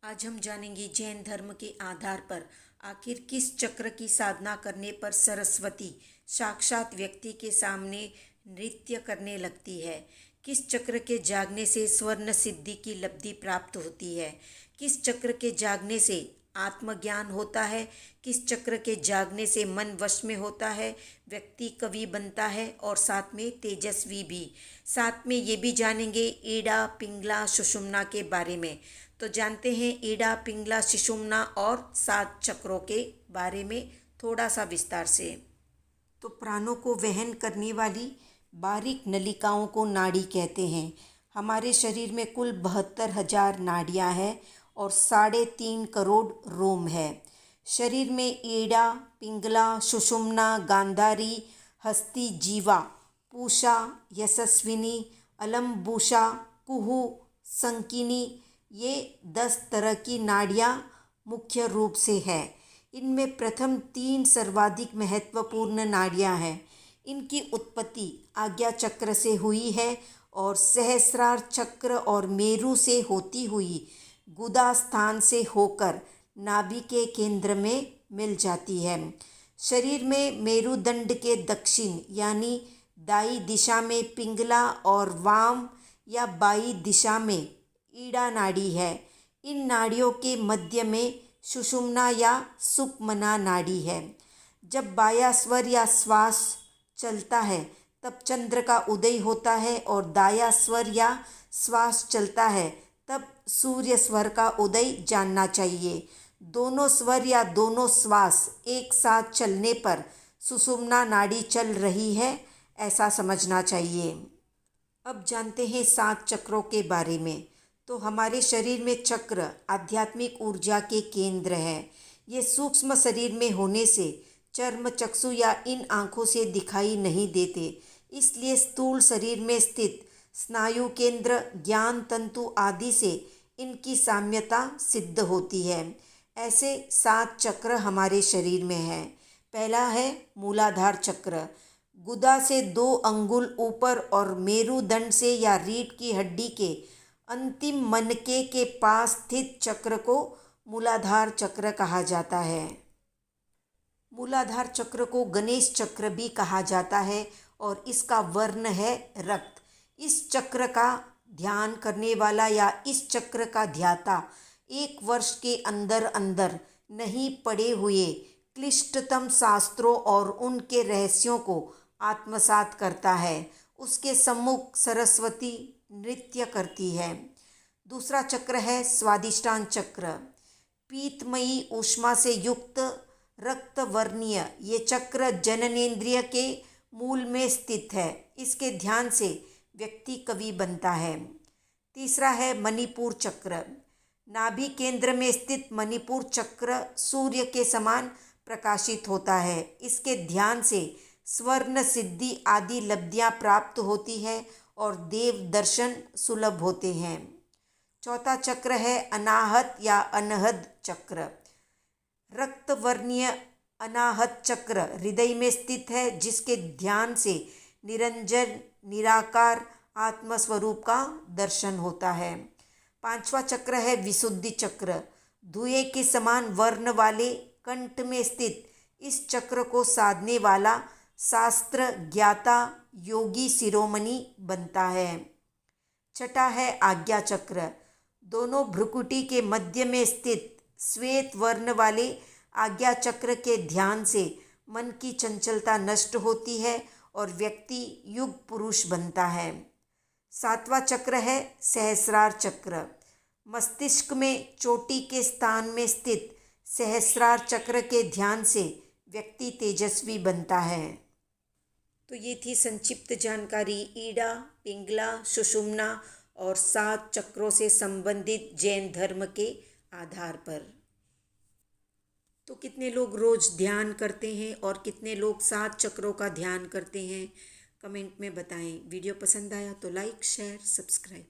आज हम जानेंगे जैन धर्म के आधार पर आखिर किस चक्र की साधना करने पर सरस्वती साक्षात व्यक्ति के सामने नृत्य करने लगती है। किस चक्र के जागने से स्वर्ण सिद्धि की लब्धि प्राप्त होती है। किस चक्र के जागने से आत्मज्ञान होता है। किस चक्र के जागने से मन वश में होता है, व्यक्ति कवि बनता है और साथ में तेजस्वी भी। साथ में ये भी जानेंगे ईड़ा, पिंगला, सुषुम्ना के बारे में। तो जानते हैं ईड़ा, पिंगला, सुषुम्ना और 7 चक्रों के बारे में थोड़ा सा विस्तार से। तो प्राणों को वहन करने वाली बारीक नलिकाओं को नाड़ी कहते हैं। हमारे शरीर में कुल 72,000 नाड़ियाँ हैं और 3.5 करोड़ रोम है। शरीर में ईड़ा, पिंगला, सुषुम्ना, गांधारी, हस्ती, जीवा, पूषा, यशस्विनी, अलम्बुषा, कुहू, संकिनी, ये 10 तरह की नाड़ियाँ मुख्य रूप से है। इनमें प्रथम 3 सर्वाधिक महत्वपूर्ण नाड़ियाँ हैं। इनकी उत्पत्ति आज्ञा चक्र से हुई है और सहस्रार चक्र और मेरु से होती हुई गुदा स्थान से होकर नाभि के केंद्र में मिल जाती है। शरीर में मेरुदंड के दक्षिण यानी दाई दिशा में पिंगला और वाम या बाई दिशा में ईड़ा नाड़ी है। इन नाड़ियों के मध्य में सुषुम्ना या सुक्मना नाड़ी है। जब बाया स्वर या श्वास चलता है तब चंद्र का उदय होता है और दाया स्वर या श्वास चलता है तब सूर्य स्वर का उदय जानना चाहिए। दोनों स्वर या दोनों श्वास एक साथ चलने पर सुषुम्ना नाड़ी चल रही है, ऐसा समझना चाहिए। अब जानते हैं 7 चक्रों के बारे में। तो हमारे शरीर में चक्र आध्यात्मिक ऊर्जा के केंद्र हैं। ये सूक्ष्म शरीर में होने से चर्म, चक्षु या इन आँखों से दिखाई नहीं देते, इसलिए स्थूल शरीर में स्थित स्नायु केंद्र, ज्ञान तंतु आदि से इनकी साम्यता सिद्ध होती है। ऐसे 7 चक्र हमारे शरीर में हैं। पहला है मूलाधार चक्र। गुदा से 2 अंगुल ऊपर और मेरुदंड से या रीढ़ की हड्डी के अंतिम मनके के पास स्थित चक्र को मूलाधार चक्र कहा जाता है। मूलाधार चक्र को गणेश चक्र भी कहा जाता है और इसका वर्ण है रक्त। इस चक्र का ध्यान करने वाला या इस चक्र का ध्याता 1 वर्ष के अंदर अंदर नहीं पढ़े हुए क्लिष्टतम शास्त्रों और उनके रहस्यों को आत्मसात करता है। उसके सम्मुख सरस्वती नृत्य करती है। दूसरा चक्र है स्वादिष्टान चक्र। पीतमयी ऊष्मा से युक्त रक्त वर्णीय ये चक्र जननेंद्रिय के मूल में स्थित है। इसके ध्यान से व्यक्ति कवि बनता है। तीसरा है मणिपुर चक्र। नाभि केंद्र में स्थित मणिपुर चक्र सूर्य के समान प्रकाशित होता है। इसके ध्यान से स्वर्ण सिद्धि आदि लब्धियां प्राप्त होती है और देव दर्शन सुलभ होते हैं। चौथा चक्र है अनाहत या अनहद चक्र। रक्तवर्णीय अनाहत चक्र हृदय में स्थित है, जिसके ध्यान से निरंजन निराकार आत्मस्वरूप का दर्शन होता है। 5वां चक्र है विशुद्धि चक्र। धुएं के समान वर्ण वाले कंठ में स्थित इस चक्र को साधने वाला शास्त्र ज्ञाता योगी शिरोमणि बनता है। छठा है आज्ञा चक्र। दोनों भ्रुकुटी के मध्य में स्थित श्वेत वर्ण वाले आज्ञा चक्र के ध्यान से मन की चंचलता नष्ट होती है और व्यक्ति युग पुरुष बनता है। 7वां चक्र है सहस्रार चक्र। मस्तिष्क में चोटी के स्थान में स्थित सहस्रार चक्र के ध्यान से व्यक्ति तेजस्वी बनता है। तो ये थी संक्षिप्त जानकारी ईड़ा, पिंगला, सुषुम्ना और 7 चक्रों से संबंधित जैन धर्म के आधार पर। तो कितने लोग रोज ध्यान करते हैं और कितने लोग 7 चक्रों का ध्यान करते हैं, कमेंट में बताएं। वीडियो पसंद आया तो लाइक, शेयर, सब्सक्राइब।